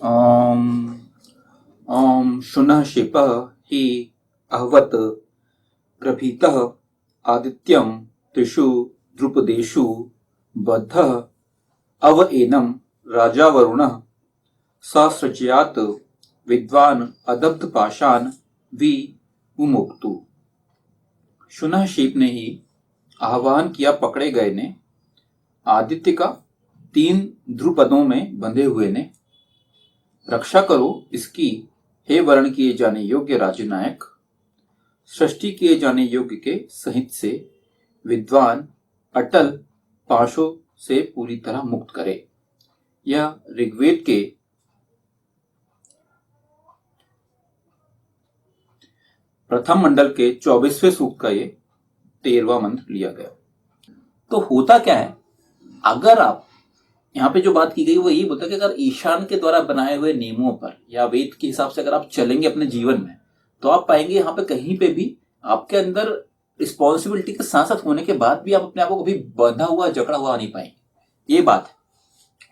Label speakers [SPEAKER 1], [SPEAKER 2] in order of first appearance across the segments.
[SPEAKER 1] ॐ ॐ शुनः शिपः हि अहवत् प्रभीतः आदित्यं त्रिषु ध्रुपदेषु बद्धः अव एनं राजा वरुणः ससृज्यात् विद्वान् अदब्ध पाषाण वि मुमुक्तु। शुनः शिप ने ही आह्वान किया, पकड़े गए ने आदित्य का 3 ध्रुपदों में बंधे हुए ने, रक्षा करो इसकी हे वर्ण किए जाने योग्य राजनायक, सृष्टि किए जाने योग्य के सहित से विद्वान अटल पाशों से पूरी तरह मुक्त करे। यह ऋग्वेद के प्रथम मंडल के 24वें सूक्त का ये 13वां मंत्र लिया गया। तो होता क्या है, अगर आप यहाँ पे जो बात की गई वो यही बोलता है कि अगर ईशान के द्वारा बनाए हुए नियमों पर या वेद के हिसाब से अगर आप चलेंगे अपने जीवन में, तो आप पाएंगे यहाँ पे कहीं पे भी आपके अंदर रिस्पॉन्सिबिलिटी के साथ साथ होने के बाद भी आप अपने आप को कभी बंधा हुआ जकड़ा हुआ नहीं पाएंगे। ये बात है।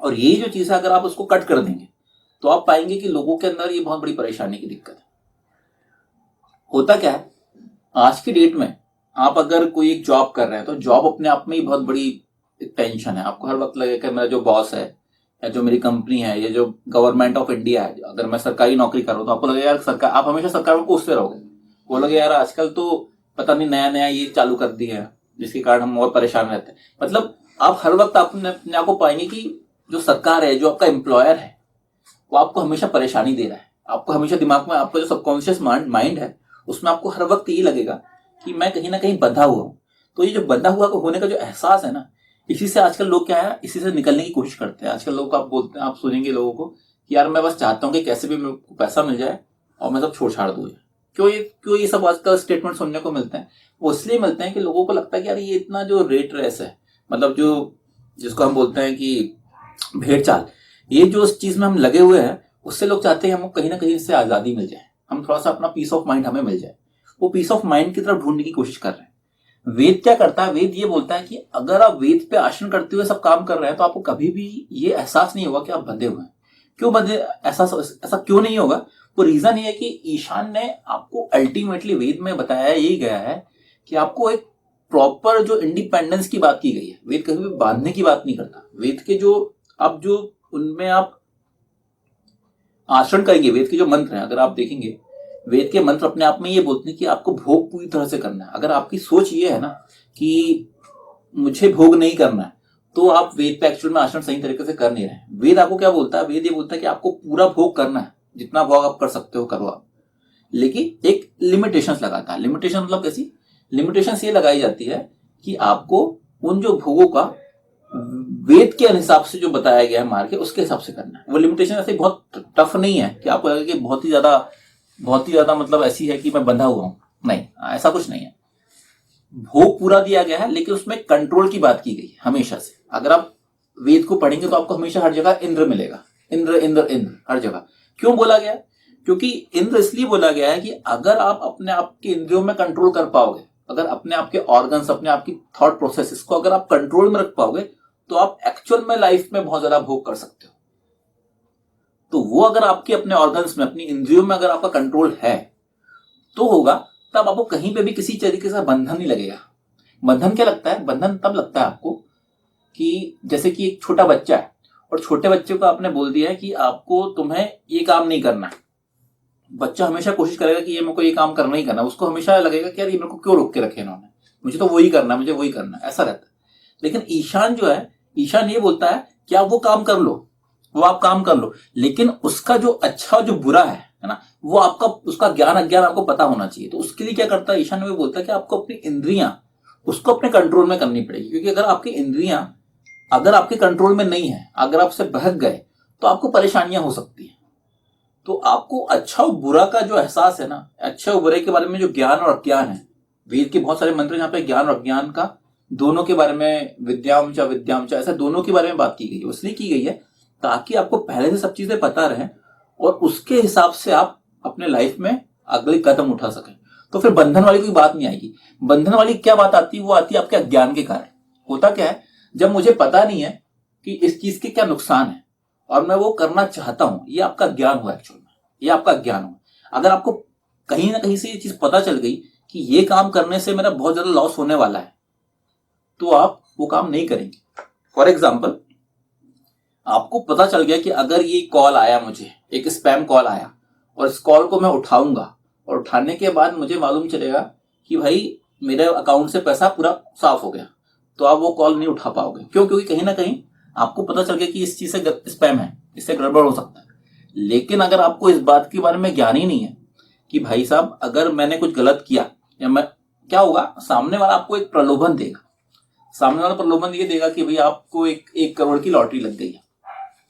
[SPEAKER 1] और ये जो चीज है, अगर आप उसको कट कर देंगे तो आप पाएंगे कि लोगों के अंदर ये बहुत बड़ी परेशानी की दिक्कत है। होता क्या है, आज की डेट में आप अगर कोई एक जॉब कर रहे हैं तो जॉब अपने आप में ही बहुत बड़ी टेंशन है। आपको हर वक्त लगेगा कि मेरा जो बॉस है या जो मेरी कंपनी है या जो गवर्नमेंट ऑफ इंडिया है, अगर मैं सरकारी नौकरी कर रहा हूँ तो आपको लगेगा यार सरकार, आप हमेशा सरकार को कोसते रहोगे। वो लगे यार आजकल तो पता नहीं नया नया ये चालू कर दिया है जिसके कारण हम और परेशान रहते हैं। मतलब आप हर वक्त अपने आप को पाएंगे कि जो सरकार है, जो आपका एम्प्लॉयर है, वो आपको हमेशा परेशानी दे रहा है। आपको हमेशा दिमाग में आपका जो सबकॉन्शियस माइंड है उसमें आपको हर वक्त यही लगेगा कि मैं कहीं ना कहीं बंधा हुआ हूं। तो ये जो बंधा हुआ होने का जो एहसास है ना, इसी से आजकल लोग क्या है, इसी से निकलने की कोशिश करते हैं। आजकल लोग आप बोलते हैं, आप सुनेंगे लोगों को कि यार मैं बस चाहता हूं कि कैसे भी मेरे को पैसा मिल जाए और मैं सब छोड़ छाड़ दूं। क्यों ये सब आजकल स्टेटमेंट सुनने को मिलते हैं? वो इसलिए मिलते हैं कि लोगों को लगता है कि यार ये इतना जो रेट रेस है, मतलब जो जिसको हम बोलते हैं कि भेड़ चाल, ये जो उस चीज में हम लगे हुए हैं, उससे लोग चाहते हैं हमको कहीं ना कहीं इससे आजादी मिल जाए, हम थोड़ा सा अपना पीस ऑफ माइंड हमें मिल जाए। वो पीस ऑफ माइंड की तरफ ढूंढने की कोशिश कर रहे हैं। वेद क्या करता है, वेद ये बोलता है कि अगर आप वेद पे आसन करते हुए सब काम कर रहे हैं तो आपको कभी भी ये एहसास नहीं होगा कि आप बंधे हुए हैं। क्यों बंधे, ऐसा क्यों नहीं होगा? वो रीजन ये है कि ईशान ने आपको अल्टीमेटली वेद में बताया यही गया है कि आपको एक प्रॉपर जो इंडिपेंडेंस की बात की गई है। वेद कभी भी बांधने की बात नहीं करता। वेद के जो उनमें आप आचरण करेंगे, वेद के जो मंत्र हैं अगर आप देखेंगे, वेद के मंत्र अपने आप में ये बोलते हैं कि आपको भोग पूरी तरह से करना है। अगर आपकी सोच ये है ना कि मुझे भोग नहीं करना है, तो आप वेद पे एक्चुअल में आचरण सही तरीके से कर नहीं रहे। वेद आपको क्या बोलता है, वेद ये बोलता है कि आपको पूरा भोग करना है, जितना भोग आप कर सकते हो करो आप, लेकिन एक लिमिटेशंस लगाता है। लिमिटेशन मतलब कैसी लिमिटेशंस ये लगाई जाती है कि आपको उन जो भोगों का वेद के हिसाब से जो बताया गया है मार्ग के, उसके हिसाब से करना है। वो लिमिटेशन ऐसे बहुत टफ नहीं है कि आपको लगे कि बहुत ही ज्यादा मतलब ऐसी है कि मैं बंधा हुआ हूं। नहीं, ऐसा कुछ नहीं है। भोग पूरा दिया गया है, लेकिन उसमें कंट्रोल की बात की गई है हमेशा से। अगर आप वेद को पढ़ेंगे तो आपको हमेशा हर जगह इंद्र मिलेगा। इंद्र इंद्र इंद्र हर जगह। क्यों बोला गया? क्योंकि इंद्र इसलिए बोला गया है कि अगर आप अपने आप के इंद्रियों में कंट्रोल कर पाओगे, अगर अपने आप के ऑर्गन्स, अपने आप की थॉट प्रोसेस को अगर आप कंट्रोल में रख पाओगे, तो आप एक्चुअल में लाइफ में बहुत ज्यादा भोग कर सकते हो। तो वो अगर आपके अपने ऑर्गन्स में, अपनी इंद्रियों में अगर आपका कंट्रोल है तो होगा, तब आपको कहीं पे भी किसी तरीके से बंधन नहीं लगेगा। बंधन क्या लगता है? बंधन तब लगता है आपको कि जैसे कि एक छोटा बच्चा है और छोटे बच्चे को आपने बोल दिया है कि आपको तुम्हें ये काम नहीं करना है। बच्चा हमेशा कोशिश करेगा कि ये मेरे को ये काम करना ही करना। उसको हमेशा लगेगा कि यार ये मेरे को क्यों रोक के रखे इन्होंने, मुझे तो वही करना है, मुझे वही करना है, ऐसा रहता है। लेकिन ईशान जो है, ईशान ये बोलता है कि आप वो काम कर लो, वो आप काम कर लो, लेकिन उसका जो अच्छा जो बुरा है ना, वो आपका उसका ज्ञान अज्ञान आपको पता होना चाहिए। तो उसके लिए क्या करता है ईशान, वो बोलता है कि आपको अपनी इंद्रियां उसको अपने कंट्रोल में करनी पड़ेगी। क्योंकि अगर आपकी इंद्रियां अगर आपके कंट्रोल में नहीं है, अगर आपसे बहक गए तो आपको परेशानियां हो सकती है। तो आपको अच्छा और बुरा का जो एहसास है ना, अच्छे और बुरे के बारे में जो ज्ञान और अज्ञान है, वेद के बहुत सारे मंत्र यहाँ पे ज्ञान और अज्ञान का दोनों के बारे में, विद्याम च ऐसा दोनों के बारे में बात की गई है। इसलिए की गई है ताकि आपको पहले से सब चीजें पता रहे और उसके हिसाब से आप अपने लाइफ में अगले कदम उठा सकें। तो फिर बंधन वाली कोई बात नहीं आएगी। बंधन वाली क्या बात आती है? वो आती है आपके अज्ञान के कारण। होता क्या है, जब मुझे पता नहीं है कि इस चीज के क्या नुकसान है और मैं वो करना चाहता हूं, ये आपका ज्ञान हुआ एक्चुअल में, ये आपका ज्ञान हुआ। अगर आपको कहीं ना कहीं से ये चीज पता चल गई कि ये काम करने से मेरा बहुत ज्यादा लॉस होने वाला है, तो आप वो काम नहीं करेंगे। फॉर एग्जाम्पल, आपको पता चल गया कि अगर ये कॉल आया, मुझे एक स्पैम कॉल आया और इस कॉल को मैं उठाऊंगा और उठाने के बाद मुझे मालूम चलेगा कि भाई मेरे अकाउंट से पैसा पूरा साफ हो गया, तो आप वो कॉल नहीं उठा पाओगे। क्यों? क्योंकि कहीं ना कहीं आपको पता चल गया कि इस चीज से स्पैम है, इससे गड़बड़ हो सकता है। लेकिन अगर आपको इस बात के बारे में ज्ञान ही नहीं है कि भाई साहब अगर मैंने कुछ गलत किया या मैं, क्या होगा, सामने वाला आपको एक प्रलोभन देगा। सामने वाला प्रलोभन ये देगा कि भाई आपको 1 करोड़ की लॉटरी लग गई है,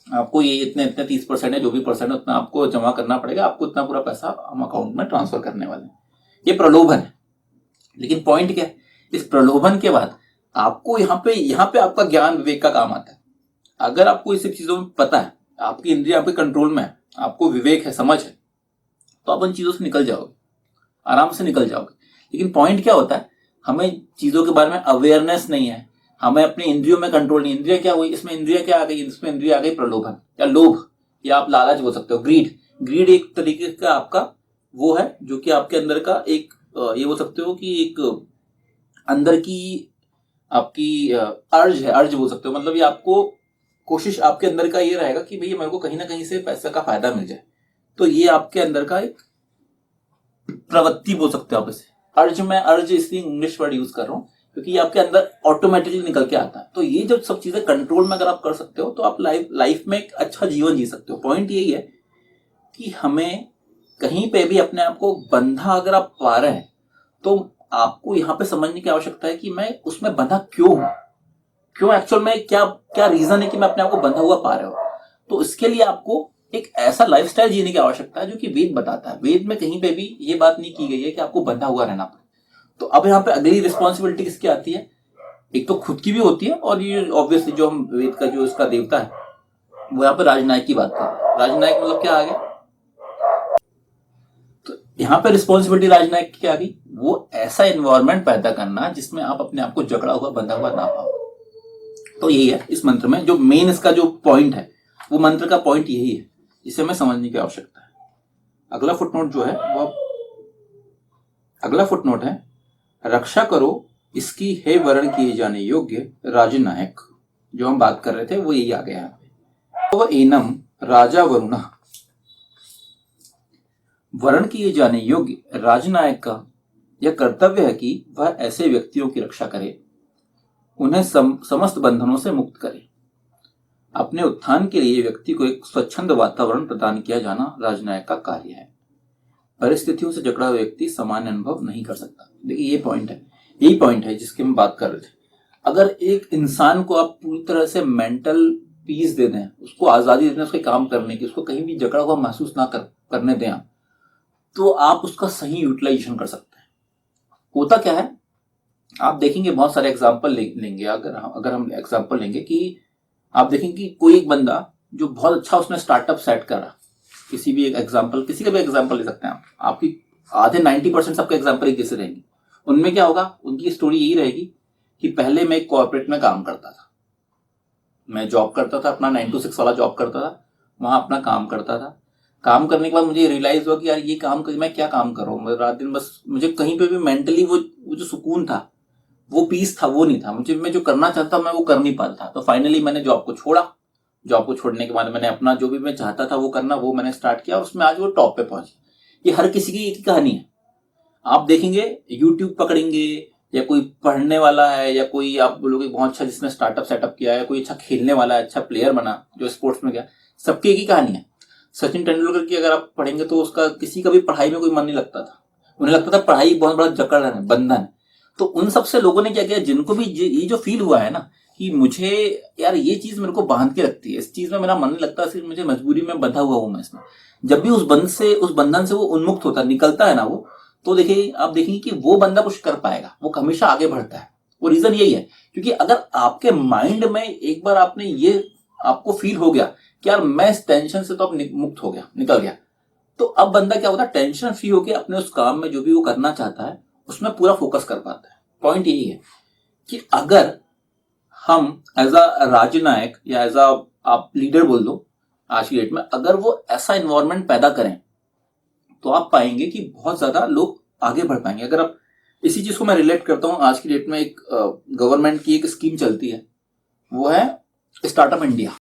[SPEAKER 1] आपको ये इतने इतने 30% है, जो भी परसेंट है उतना आपको जमा करना पड़ेगा, आपको इतना पूरा पैसा हम अकाउंट में ट्रांसफर करने वाले हैं। ये प्रलोभन है। लेकिन पॉइंट क्या है, इस प्रलोभन के बाद आपको यहाँ पे आपका ज्ञान विवेक का काम आता है। अगर आपको इस सब चीजों में पता है, आपकी इंद्रिया आपके कंट्रोल में है, आपको विवेक है, समझ है, तो आप उन चीजों से निकल जाओगे, आराम से निकल जाओगे। लेकिन पॉइंट क्या होता है, हमें चीजों के बारे में अवेयरनेस नहीं है, हमें अपनी इंद्रियों में कंट्रोल नहीं। इंद्रिया क्या हुई, इसमें इंद्रिया क्या आ गई, इसमें इंद्रिया आ गई प्रलोभन या लोभ, या आप लालच बोल सकते हो, ग्रीड। ग्रीड एक तरीके का आपका वो है जो कि आपके अंदर का एक ये बोल सकते हो कि एक अंदर की आपकी अर्ज है, अर्ज बोल सकते हो। मतलब ये आपको कोशिश आपके अंदर का ये रहेगा कि भैया मेरे को कहीं ना कहीं से पैसे का फायदा मिल जाए, तो ये आपके अंदर का एक प्रवृत्ति बोल सकते हो आप इसे। अर्ज, मैं अर्ज इसलिए इंग्लिश वर्ड यूज कर रहा हूं क्योंकि ये आपके अंदर ऑटोमेटिकली निकल के आता है। तो ये जब सब चीजें कंट्रोल में अगर आप कर सकते हो तो आप लाइफ में एक अच्छा जीवन जी सकते हो। पॉइंट यही है कि हमें कहीं पे भी अपने आप को बंधा अगर आप पा रहे हैं तो आपको यहाँ पे समझने की आवश्यकता है कि मैं उसमें बंधा क्यों हूं, क्यों एक्चुअल में क्या क्या रीजन है कि मैं अपने आप को बंधा हुआ पा रहा हूं। तो इसके लिए आपको एक ऐसा लाइफस्टाइल जीने की आवश्यकता है जो कि वेद बताता है। वेद में कहीं पे भी ये बात नहीं की गई है कि आपको बंधा हुआ रहना पड़े। तो अब यहाँ पे अगली रिस्पॉन्सिबिलिटी किसकी आती है, एक तो खुद की भी होती है, और ये ऑब्वियसली जो हम वेद का जो इसका देवता है वो यहाँ पे राजनायक की बात कर रहे हैं। राजनायक मतलब क्या आ गया, तो यहाँ पे रिस्पॉन्सिबिलिटी राजनायक की क्या आ गई, वो ऐसा एनवायरमेंट पैदा करना जिसमें आप अपने आप को जकड़ा हुआ बंधा हुआ ना पाओ। तो यही है इस मंत्र में जो मेन इसका जो पॉइंट है, वो मंत्र का पॉइंट यही है जिसे हमें समझने की आवश्यकता है। अगला फुटनोट जो है वो, अगला फुटनोट है, रक्षा करो इसकी हे वर्ण किए जाने योग्य राजनायक। जो हम बात कर रहे थे वो यही आ गया है। तो एनम राजा वरुण, वर्ण किए जाने योग्य राजनायक का यह कर्तव्य है कि वह ऐसे व्यक्तियों की रक्षा करे, उन्हें समस्त बंधनों से मुक्त करे। अपने उत्थान के लिए व्यक्ति को एक स्वच्छंद वातावरण प्रदान किया जाना राजनायक का कार्य है। परिस्थितियों से जकड़ा हुआ व्यक्ति सामान्य अनुभव नहीं कर सकता। देखिए ये पॉइंट है, यही पॉइंट है जिसकी हम बात कर रहे थे। अगर एक इंसान को आप पूरी तरह से मेंटल पीस दे दें, उसको आजादी दे दें उसके काम करने की, उसको कहीं भी जकड़ा हुआ महसूस ना करने दें आप, तो आप उसका सही यूटिलाइजेशन कर सकते हैं। होता क्या है, आप देखेंगे बहुत सारे एग्जाम्पल लेंगे। अगर हम एग्जाम्पल लेंगे कि आप देखेंगे कि कोई एक बंदा जो बहुत अच्छा उसने स्टार्टअप सेट करा, किसी भी एक एग्जाम्पल, किसी का भी एग्जाम्पल ले सकते हैं आप, आपकी आधे 90% सबके एग्जाम्पल एक जैसे रहेंगे। उनमें क्या होगा, उनकी स्टोरी यही रहेगी कि पहले मैं एक कॉर्पोरेट में काम करता था, मैं जॉब करता था, अपना 9 to 6 वाला जॉब करता था, वहां अपना काम करता था। काम करने के बाद मुझे रियलाइज हुआ कि यार ये काम कर, मैं क्या काम कर रहा हूँ, रात दिन बस मुझे कहीं पे भी मेंटली वो जो सुकून था, वो पीस था, वो नहीं था मुझे। मैं जो करना चाहता मैं वो कर नहीं पाता था। तो फाइनली मैंने जॉब को छोड़ा। जॉब को छोड़ने के बाद मैंने अपना जो भी मैं चाहता था वो करना, वो मैंने स्टार्ट किया और उसमें आज वो टॉप पे पहुंची। ये हर किसी की एक कहानी है। आप देखेंगे यूट्यूब पकड़ेंगे, या कोई पढ़ने वाला है, या कोई आप बोलोगे बहुत अच्छा जिसने स्टार्टअप सेटअप किया है, कोई अच्छा खेलने वाला है, अच्छा प्लेयर बना जो स्पोर्ट्स में गया, सबकी एक ही कहानी है। सचिन तेंदुलकर की अगर आप पढ़ेंगे तो उसका किसी का भी पढ़ाई में कोई मन नहीं लगता था, उन्हें लगता था पढ़ाई बहुत बड़ा जकड़ है, बंधन है। तो उन सबसे लोगों ने क्या किया, जिनको भी ये जो फील हुआ है ना कि मुझे यार ये चीज मेरे को बांध के रखती है, इस चीज में मेरा मन नहीं लगता, सिर्फ मुझे मजबूरी में बंधा हुआ हूं मैं इसमें, जब भी उस बंधन से वो उन्मुक्त होता निकलता है ना वो, तो देखिए आप देखेंगे कि वो बंदा कुछ कर पाएगा, वो हमेशा आगे बढ़ता है। वो रीजन यही है क्योंकि अगर आपके माइंड में एक बार आपने ये आपको फील हो गया कि यार मैं इस टेंशन से तो अब मुक्त हो गया, निकल गया, तो अब बंदा क्या होता है, टेंशन फ्री होकर अपने उस काम में जो भी वो करना चाहता है उसमें पूरा फोकस कर पाता है। पॉइंट यही है कि अगर हम एज अ राजनायक या एज अ आप लीडर बोल दो, आज की डेट में, अगर वो ऐसा इन्वायरमेंट पैदा करें तो आप पाएंगे कि बहुत ज्यादा लोग आगे बढ़ पाएंगे। अगर आप इसी चीज को मैं रिलेट करता हूँ, आज की डेट में एक गवर्नमेंट की एक स्कीम चलती है, वो है स्टार्टअप इंडिया।